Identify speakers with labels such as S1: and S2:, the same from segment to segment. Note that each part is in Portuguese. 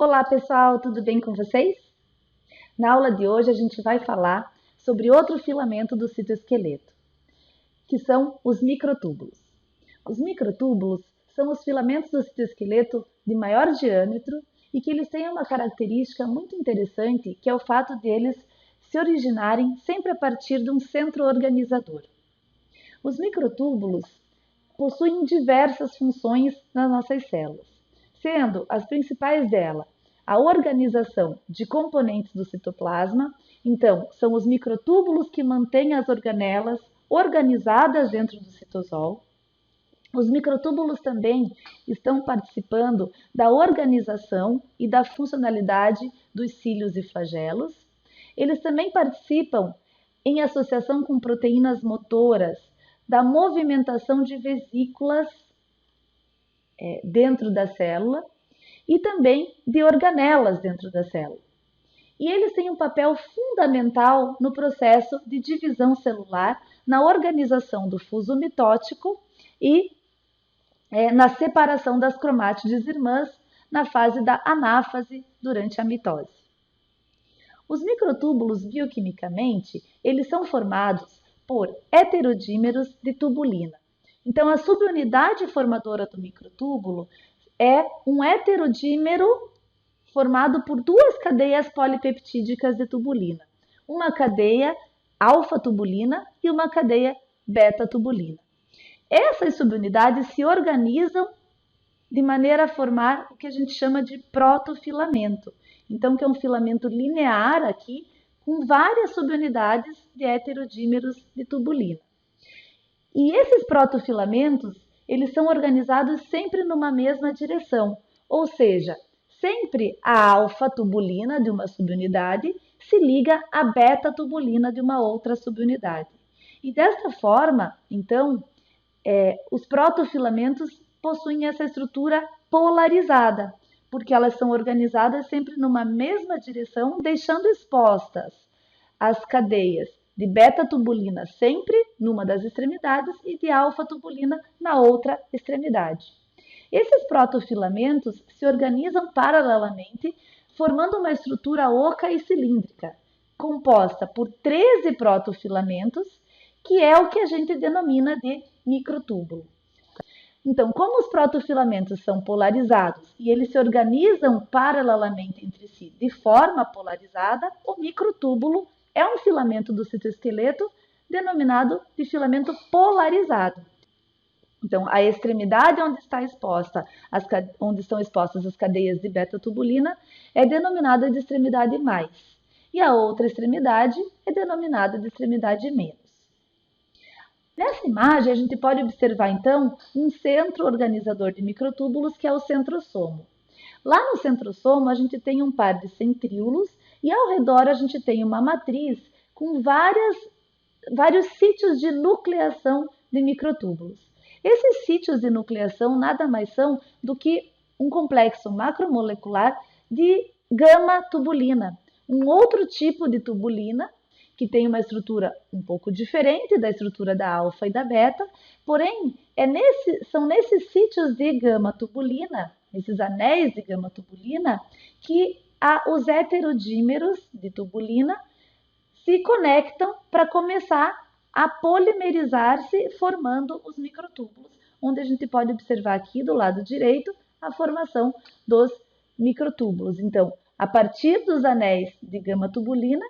S1: Olá pessoal, tudo bem com vocês? Na aula de hoje a gente vai falar sobre outro filamento do citoesqueleto, que são os microtúbulos. Os microtúbulos são os filamentos do citoesqueleto de maior diâmetro e que eles têm uma característica muito interessante, que é o fato deles se originarem sempre a partir de um centro organizador. Os microtúbulos possuem diversas funções nas nossas células, sendo as principais delas a organização de componentes do citoplasma. Então, são os microtúbulos que mantêm as organelas organizadas dentro do citosol. Os microtúbulos também estão participando da organização e da funcionalidade dos cílios e flagelos. Eles também participam, em associação com proteínas motoras, da movimentação de vesículas dentro da célula e também de organelas dentro da célula. E eles têm um papel fundamental no processo de divisão celular, na organização do fuso mitótico e na separação das cromátides irmãs na fase da anáfase durante a mitose. Os microtúbulos, bioquimicamente, eles são formados por heterodímeros de tubulina. Então, a subunidade formadora do microtúbulo é um heterodímero formado por duas cadeias polipeptídicas de tubulina, uma cadeia alfa-tubulina e uma cadeia beta-tubulina. Essas subunidades se organizam de maneira a formar o que a gente chama de protofilamento. Então, que é um filamento linear aqui, com várias subunidades de heterodímeros de tubulina. E esses protofilamentos, eles são organizados sempre numa mesma direção, ou seja, sempre a alfa-tubulina de uma subunidade se liga à beta-tubulina de uma outra subunidade. E desta forma, então, os protofilamentos possuem essa estrutura polarizada, porque elas são organizadas sempre numa mesma direção, deixando expostas as cadeias de beta-tubulina sempre numa das extremidades e de alfa-tubulina na outra extremidade. Esses protofilamentos se organizam paralelamente, formando uma estrutura oca e cilíndrica, composta por 13 protofilamentos, que é o que a gente denomina de microtúbulo. Então, como os protofilamentos são polarizados e eles se organizam paralelamente entre si de forma polarizada, o microtúbulo é um filamento do citoesqueleto denominado de filamento polarizado. Então, a extremidade onde estão expostas as cadeias de beta-tubulina é denominada de extremidade mais, e a outra extremidade é denominada de extremidade menos. Nessa imagem, a gente pode observar, então, um centro organizador de microtúbulos, que é o centrosomo. Lá no centrosomo, a gente tem um par de centríolos e ao redor a gente tem uma matriz com vários sítios de nucleação de microtúbulos. Esses sítios de nucleação nada mais são do que um complexo macromolecular de gama-tubulina, um outro tipo de tubulina que tem uma estrutura um pouco diferente da estrutura da alfa e da beta, porém são nesses sítios de gama-tubulina, nesses anéis de gama-tubulina, que os heterodímeros de tubulina se conectam para começar a polimerizar-se, formando os microtúbulos, onde a gente pode observar aqui do lado direito a formação dos microtúbulos. Então, a partir dos anéis de gama-tubulina,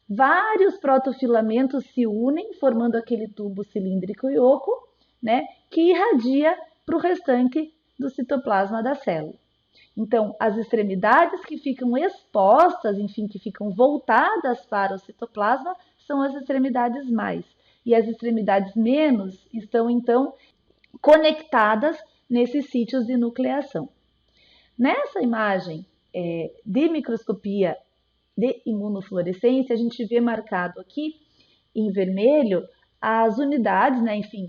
S1: vários protofilamentos se unem, formando aquele tubo cilíndrico e oco, que irradia para o restante do citoplasma da célula. Então, as extremidades que ficam expostas, que ficam voltadas para o citoplasma, são as extremidades mais. E as extremidades menos estão, então, conectadas nesses sítios de nucleação. Nessa imagem de microscopia de imunofluorescência, a gente vê marcado aqui em vermelho as unidades,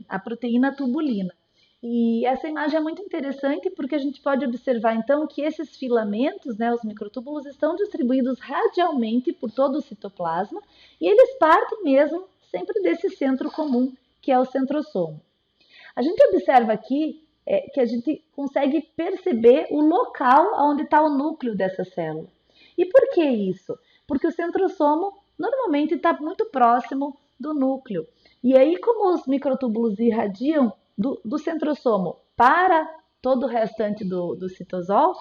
S1: a proteína tubulina. E essa imagem é muito interessante porque a gente pode observar então que esses filamentos, os microtúbulos, estão distribuídos radialmente por todo o citoplasma e eles partem sempre desse centro comum, que é o centrosomo. A gente observa aqui que a gente consegue perceber o local onde está o núcleo dessa célula. E por que isso? Porque o centrosomo normalmente está muito próximo do núcleo. E aí, como os microtúbulos irradiam do centrosomo para todo o restante do citosol,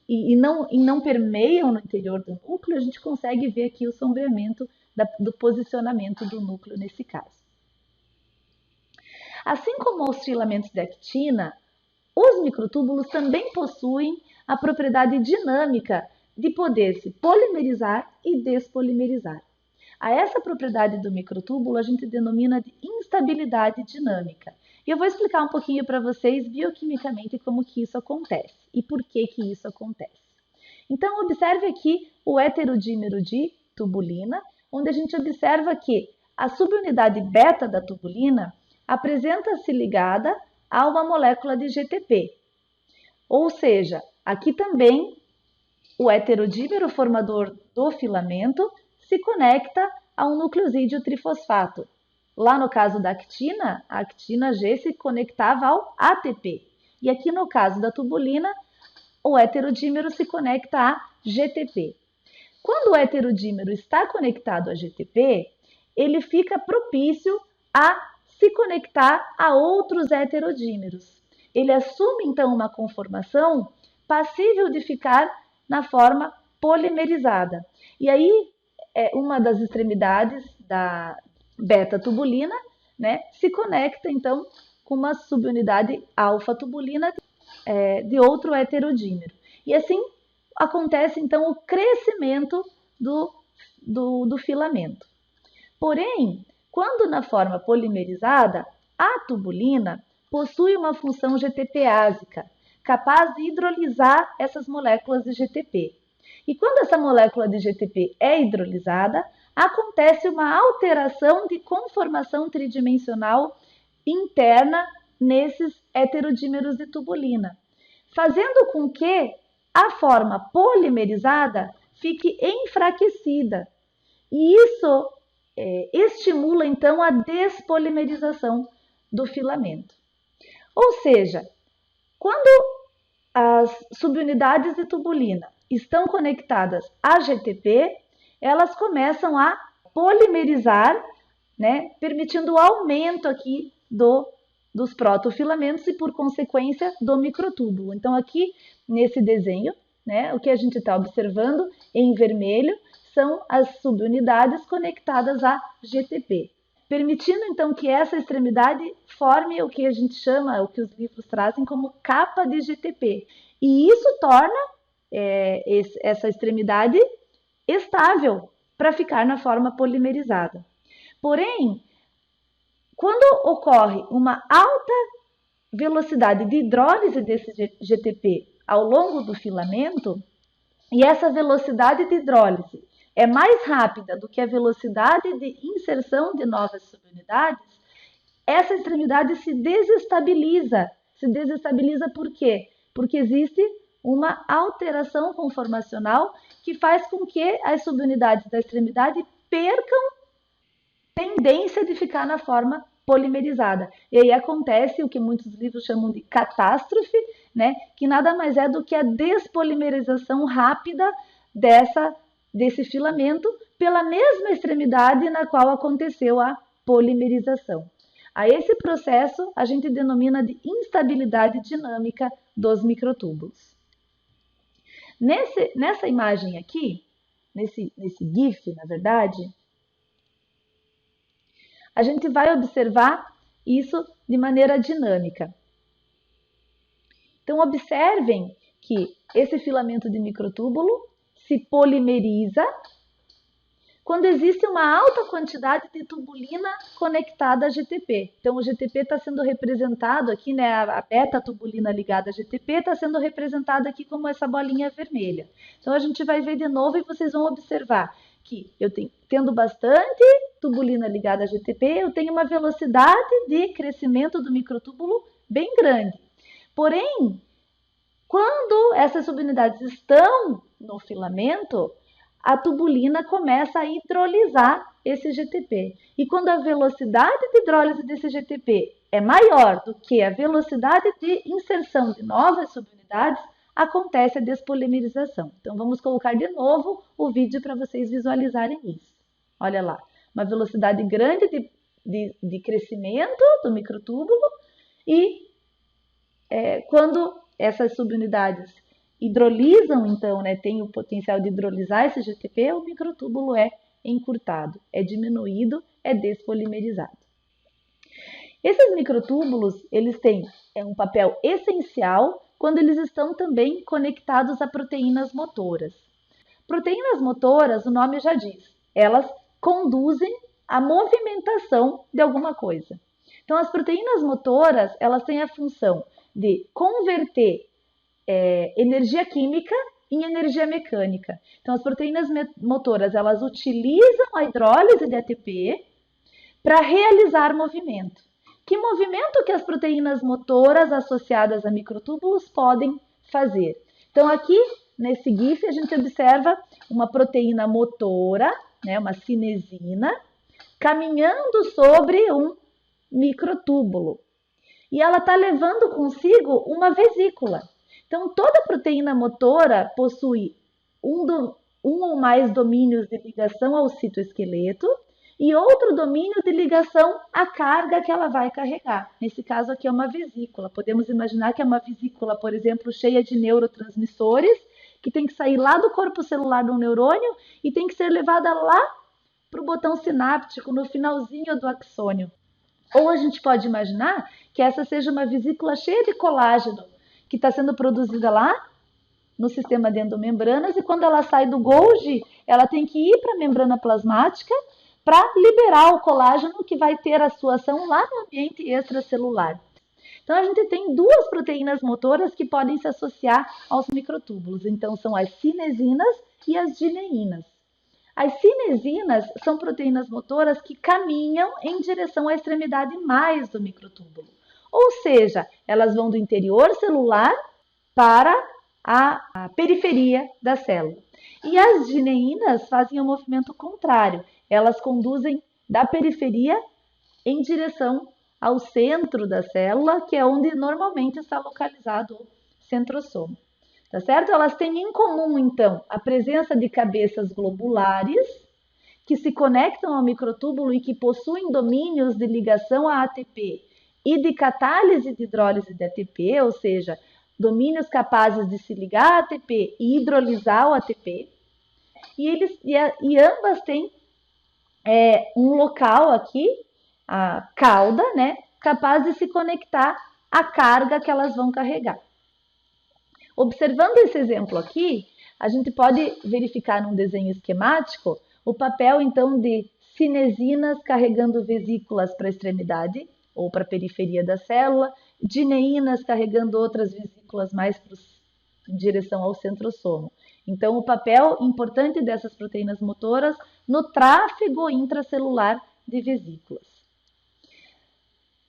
S1: e não permeiam no interior do núcleo, a gente consegue ver aqui o sombreamento do posicionamento do núcleo nesse caso. Assim como os filamentos de actina, os microtúbulos também possuem a propriedade dinâmica de poder se polimerizar e despolimerizar. A essa propriedade do microtúbulo a gente denomina de instabilidade dinâmica. E eu vou explicar um pouquinho para vocês bioquimicamente como que isso acontece e por que que isso acontece. Então, observe aqui o heterodímero de tubulina, onde a gente observa que a subunidade beta da tubulina apresenta-se ligada a uma molécula de GTP. Ou seja, aqui também o heterodímero formador do filamento se conecta a um nucleosídeo trifosfato. Lá no caso da actina, a actina G se conectava ao ATP. E aqui no caso da tubulina, o heterodímero se conecta a GTP. Quando o heterodímero está conectado a GTP, ele fica propício a se conectar a outros heterodímeros. Ele assume então uma conformação passível de ficar na forma polimerizada. E aí, uma das extremidades da beta-tubulina, né, se conecta então com uma subunidade alfa-tubulina de outro heterodímero. E assim acontece então o crescimento do filamento. Porém, quando na forma polimerizada, a tubulina possui uma função GTPásica, capaz de hidrolisar essas moléculas de GTP. E quando essa molécula de GTP é hidrolisada, acontece uma alteração de conformação tridimensional interna nesses heterodímeros de tubulina, fazendo com que a forma polimerizada fique enfraquecida. E isso estimula então a despolimerização do filamento. Ou seja, quando as subunidades de tubulina estão conectadas a GTP, elas começam a polimerizar, né, permitindo o aumento aqui dos protofilamentos e, por consequência, do microtúbulo. Então, aqui nesse desenho, né, o que a gente está observando em vermelho são as subunidades conectadas a GTP, permitindo então que essa extremidade forme o que a gente chama, o que os livros trazem como capa de GTP. E isso torna essa extremidade estável para ficar na forma polimerizada. Porém, quando ocorre uma alta velocidade de hidrólise desse GTP ao longo do filamento, e essa velocidade de hidrólise é mais rápida do que a velocidade de inserção de novas subunidades, essa extremidade se desestabiliza. Se desestabiliza por quê? Porque existe uma alteração conformacional que faz com que as subunidades da extremidade percam tendência de ficar na forma polimerizada. E aí acontece o que muitos livros chamam de catástrofe, né? Que nada mais é do que a despolimerização rápida desse filamento pela mesma extremidade na qual aconteceu a polimerização. A esse processo a gente denomina de instabilidade dinâmica dos microtúbulos. Nessa imagem aqui, nesse GIF, na verdade, a gente vai observar isso de maneira dinâmica. Então, observem que esse filamento de microtúbulo se polimeriza quando existe uma alta quantidade de tubulina conectada a GTP. Então, o GTP está sendo representado aqui, né, a beta-tubulina ligada a GTP está sendo representada aqui como essa bolinha vermelha. Então, a gente vai ver de novo e vocês vão observar que eu tendo bastante tubulina ligada a GTP, eu tenho uma velocidade de crescimento do microtúbulo bem grande. Porém, quando essas subunidades estão no filamento, a tubulina começa a hidrolisar esse GTP. E quando a velocidade de hidrólise desse GTP é maior do que a velocidade de inserção de novas subunidades, acontece a despolimerização. Então, vamos colocar de novo o vídeo para vocês visualizarem isso. Olha lá, uma velocidade grande de crescimento do microtúbulo e quando essas subunidades hidrolisam, então, tem o potencial de hidrolisar esse GTP, o microtúbulo é encurtado, é diminuído, é despolimerizado. Esses microtúbulos, eles têm um papel essencial quando eles estão também conectados a proteínas motoras. Proteínas motoras, o nome já diz, elas conduzem a movimentação de alguma coisa. Então, as proteínas motoras, elas têm a função de converter energia química em energia mecânica. Então, as proteínas motoras, elas utilizam a hidrólise de ATP para realizar movimento. Que movimento que as proteínas motoras associadas a microtúbulos podem fazer? Então, aqui nesse GIF, a gente observa uma proteína motora, uma cinesina, caminhando sobre um microtúbulo. E ela está levando consigo uma vesícula. Então, toda proteína motora possui um ou mais domínios de ligação ao citoesqueleto e outro domínio de ligação à carga que ela vai carregar. Nesse caso aqui é uma vesícula. Podemos imaginar que é uma vesícula, por exemplo, cheia de neurotransmissores, que tem que sair lá do corpo celular do neurônio e tem que ser levada lá para o botão sináptico, no finalzinho do axônio. Ou a gente pode imaginar que essa seja uma vesícula cheia de colágeno, que está sendo produzida lá no sistema de endomembranas, e quando ela sai do Golgi, ela tem que ir para a membrana plasmática para liberar o colágeno que vai ter a sua ação lá no ambiente extracelular. Então, a gente tem duas proteínas motoras que podem se associar aos microtúbulos. Então, são as cinesinas e as dineinas. As cinesinas são proteínas motoras que caminham em direção à extremidade mais do microtúbulo. Ou seja, elas vão do interior celular para a periferia da célula. E as dineinas fazem o movimento contrário. Elas conduzem da periferia em direção ao centro da célula, que é onde normalmente está localizado o centrossomo. Tá certo? Elas têm em comum, então, a presença de cabeças globulares que se conectam ao microtúbulo e que possuem domínios de ligação a ATP e de catálise de hidrólise de ATP, ou seja, domínios capazes de se ligar a ATP e hidrolisar o ATP. E ambas têm um local aqui, a cauda, capaz de se conectar à carga que elas vão carregar. Observando esse exemplo aqui, a gente pode verificar num desenho esquemático o papel, então, de cinesinas carregando vesículas para a extremidade ou para a periferia da célula, dineinas carregando outras vesículas mais em direção ao centrossomo. Então, o papel importante dessas proteínas motoras no tráfego intracelular de vesículas.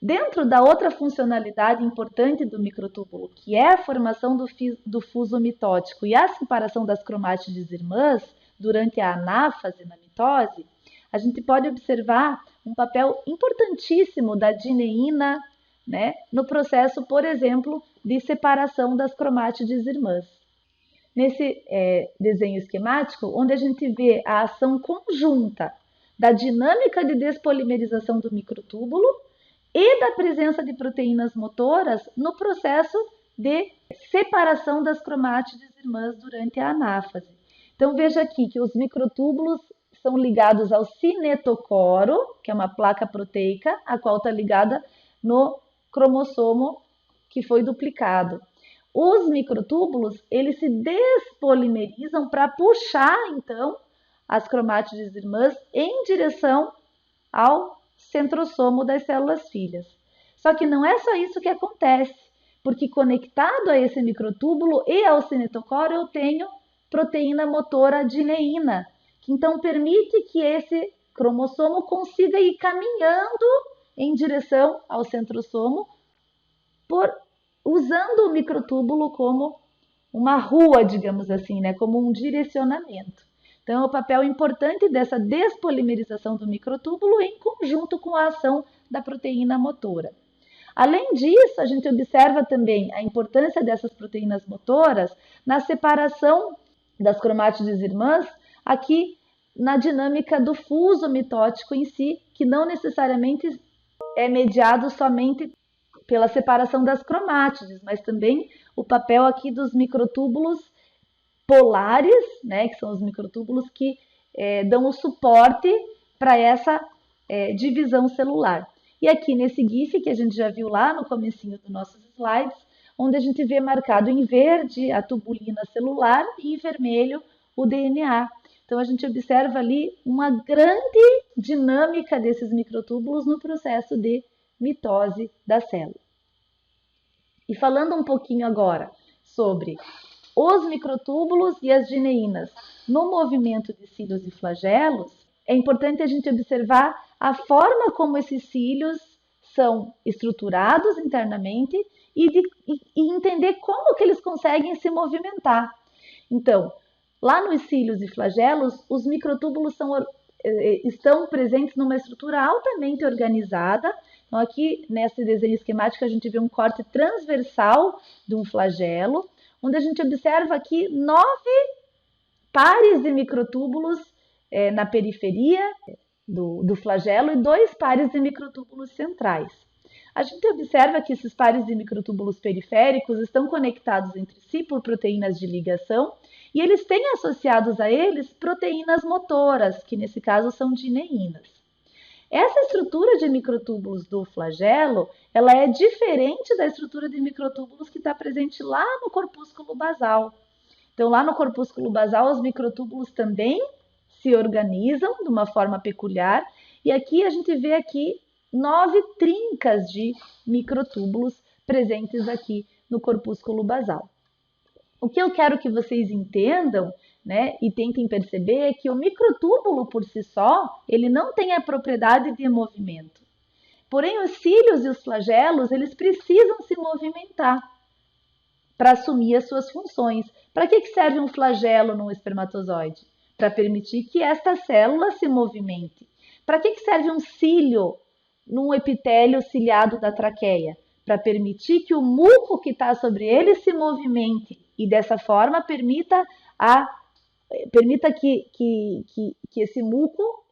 S1: Dentro da outra funcionalidade importante do microtúbulo, que é a formação do fuso mitótico e a separação das cromátides irmãs durante a anáfase na mitose, a gente pode observar um papel importantíssimo da dineína, no processo, por exemplo, de separação das cromátides irmãs. Nesse desenho esquemático, onde a gente vê a ação conjunta da dinâmica de despolimerização do microtúbulo e da presença de proteínas motoras no processo de separação das cromátides irmãs durante a anáfase. Então, veja aqui que os microtúbulos são ligados ao cinetocoro, que é uma placa proteica, a qual está ligada no cromossomo que foi duplicado. Os microtúbulos, eles se despolimerizam para puxar, então, as cromátides irmãs em direção ao centrossomo das células filhas. Só que não é só isso que acontece, porque conectado a esse microtúbulo e ao cinetocoro eu tenho proteína motora dineína, que então permite que esse cromossomo consiga ir caminhando em direção ao centrossomo, usando o microtúbulo como uma rua, digamos assim, como um direcionamento. Então, é o papel importante dessa despolimerização do microtúbulo em conjunto com a ação da proteína motora. Além disso, a gente observa também a importância dessas proteínas motoras na separação das cromátides irmãs, aqui na dinâmica do fuso mitótico em si, que não necessariamente é mediado somente pela separação das cromátides, mas também o papel aqui dos microtúbulos polares, né, que são os microtúbulos que dão o suporte para essa divisão celular. E aqui nesse GIF que a gente já viu lá no comecinho dos nossos slides, onde a gente vê marcado em verde a tubulina celular e em vermelho o DNA. Então a gente observa ali uma grande dinâmica desses microtúbulos no processo de mitose da célula. E falando um pouquinho agora sobre os microtúbulos e as gineínas no movimento de cílios e flagelos, é importante a gente observar a forma como esses cílios são estruturados internamente e entender como que eles conseguem se movimentar. Então, lá nos cílios e flagelos, os microtúbulos estão presentes numa estrutura altamente organizada. Então, aqui nesse desenho esquemático, a gente vê um corte transversal de um flagelo, onde a gente observa aqui 9 pares de microtúbulos na periferia do flagelo e 2 pares de microtúbulos centrais. A gente observa que esses pares de microtúbulos periféricos estão conectados entre si por proteínas de ligação e eles têm associados a eles proteínas motoras, que nesse caso são gineínas. Essa estrutura de microtúbulos do flagelo, ela é diferente da estrutura de microtúbulos que está presente lá no corpúsculo basal. Então, lá no corpúsculo basal, os microtúbulos também se organizam de uma forma peculiar, e aqui a gente vê aqui 9 trincas de microtúbulos presentes aqui no corpúsculo basal. O que eu quero que vocês entendam, né, e tentem perceber é que o microtúbulo por si só, ele não tem a propriedade de movimento. Porém, os cílios e os flagelos, eles precisam se movimentar para assumir as suas funções. Para que serve um flagelo num espermatozoide? Para permitir que esta célula se movimente. Para que serve um cílio num epitélio ciliado da traqueia? Para permitir que o muco que está sobre ele se movimente e dessa forma permita que esse muco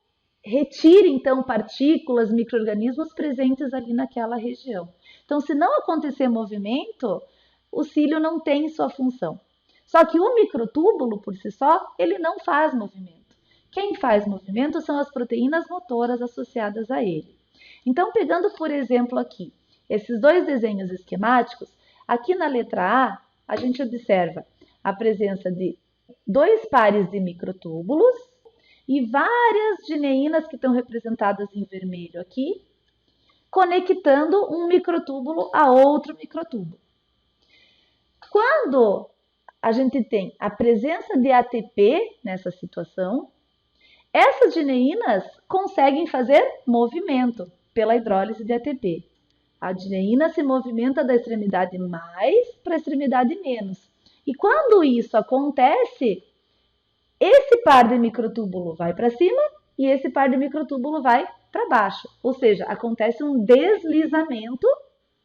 S1: retire então partículas, micro-organismos presentes ali naquela região. Então, se não acontecer movimento, o cílio não tem sua função. Só que o microtúbulo, por si só, ele não faz movimento. Quem faz movimento são as proteínas motoras associadas a ele. Então, pegando, por exemplo, aqui, esses 2 desenhos esquemáticos, aqui na letra A gente observa a presença de 2 pares de microtúbulos e várias gineínas que estão representadas em vermelho aqui, conectando um microtúbulo a outro microtúbulo. Quando a gente tem a presença de ATP nessa situação, essas gineínas conseguem fazer movimento pela hidrólise de ATP. A gineína se movimenta da extremidade mais para a extremidade menos. E quando isso acontece, esse par de microtúbulo vai para cima e esse par de microtúbulo vai para baixo. Ou seja, acontece um deslizamento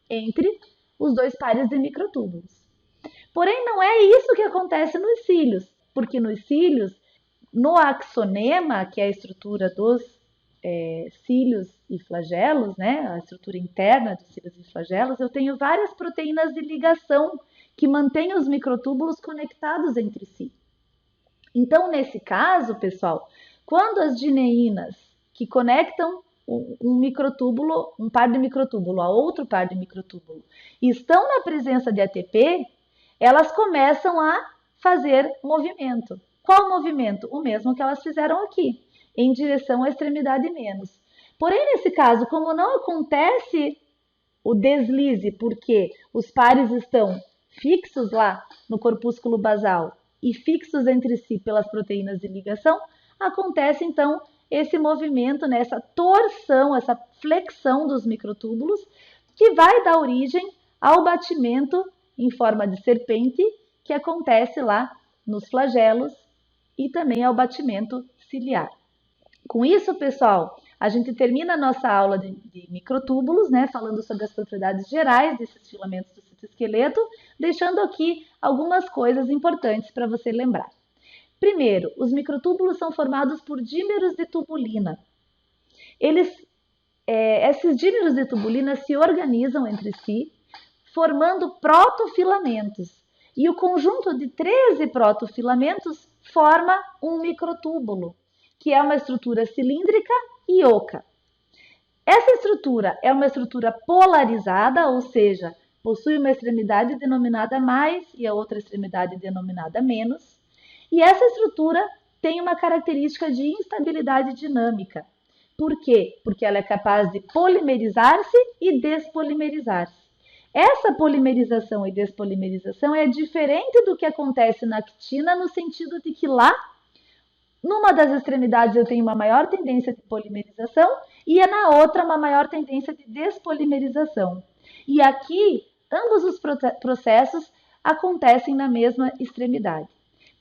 S1: entre os 2 pares de microtúbulos. Porém, não é isso que acontece nos cílios, porque nos cílios, no axonema, que é a estrutura dos cílios e flagelos, né, a estrutura interna dos cílios e flagelos, eu tenho várias proteínas de ligação que mantêm os microtúbulos conectados entre si. Então, nesse caso, pessoal, quando as gineínas que conectam um par de microtúbulo a outro par de microtúbulo estão na presença de ATP, elas começam a fazer movimento. Qual movimento? O mesmo que elas fizeram aqui, em direção à extremidade menos. Porém, nesse caso, como não acontece o deslize, porque os pares estão fixos lá no corpúsculo basal e fixos entre si pelas proteínas de ligação, acontece então esse movimento, né, essa torção, essa flexão dos microtúbulos, que vai dar origem ao batimento em forma de serpente que acontece lá nos flagelos e também ao batimento ciliar. Com isso, pessoal, a gente termina a nossa aula de microtúbulos, né, falando sobre as propriedades gerais desses filamentos do citoesqueleto, deixando aqui algumas coisas importantes para você lembrar. Primeiro, os microtúbulos são formados por dímeros de tubulina. Esses dímeros de tubulina se organizam entre si, formando protofilamentos. E o conjunto de 13 protofilamentos forma um microtúbulo, que é uma estrutura cilíndrica e oca. Essa estrutura é uma estrutura polarizada, ou seja, possui uma extremidade denominada mais e a outra extremidade denominada menos. E essa estrutura tem uma característica de instabilidade dinâmica. Por quê? Porque ela é capaz de polimerizar-se e despolimerizar-se. Essa polimerização e despolimerização é diferente do que acontece na actina, no sentido de que lá, numa das extremidades, eu tenho uma maior tendência de polimerização e na outra uma maior tendência de despolimerização. E aqui, ambos os processos acontecem na mesma extremidade.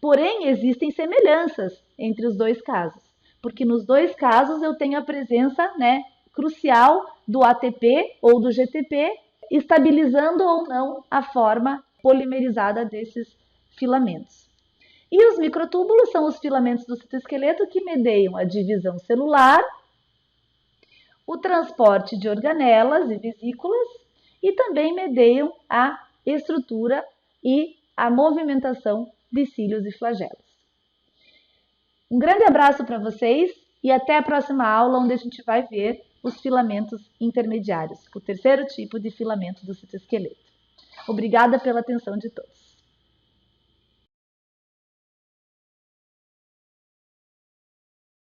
S1: Porém, existem semelhanças entre os dois casos, porque nos dois casos eu tenho a presença, crucial do ATP ou do GTP, estabilizando ou não a forma polimerizada desses filamentos. E os microtúbulos são os filamentos do citoesqueleto que medeiam a divisão celular, o transporte de organelas e vesículas e também medeiam a estrutura e a movimentação de cílios e flagelos. Um grande abraço para vocês e até a próxima aula, onde a gente vai ver os filamentos intermediários, o terceiro tipo de filamento do citoesqueleto. Obrigada pela atenção de todos.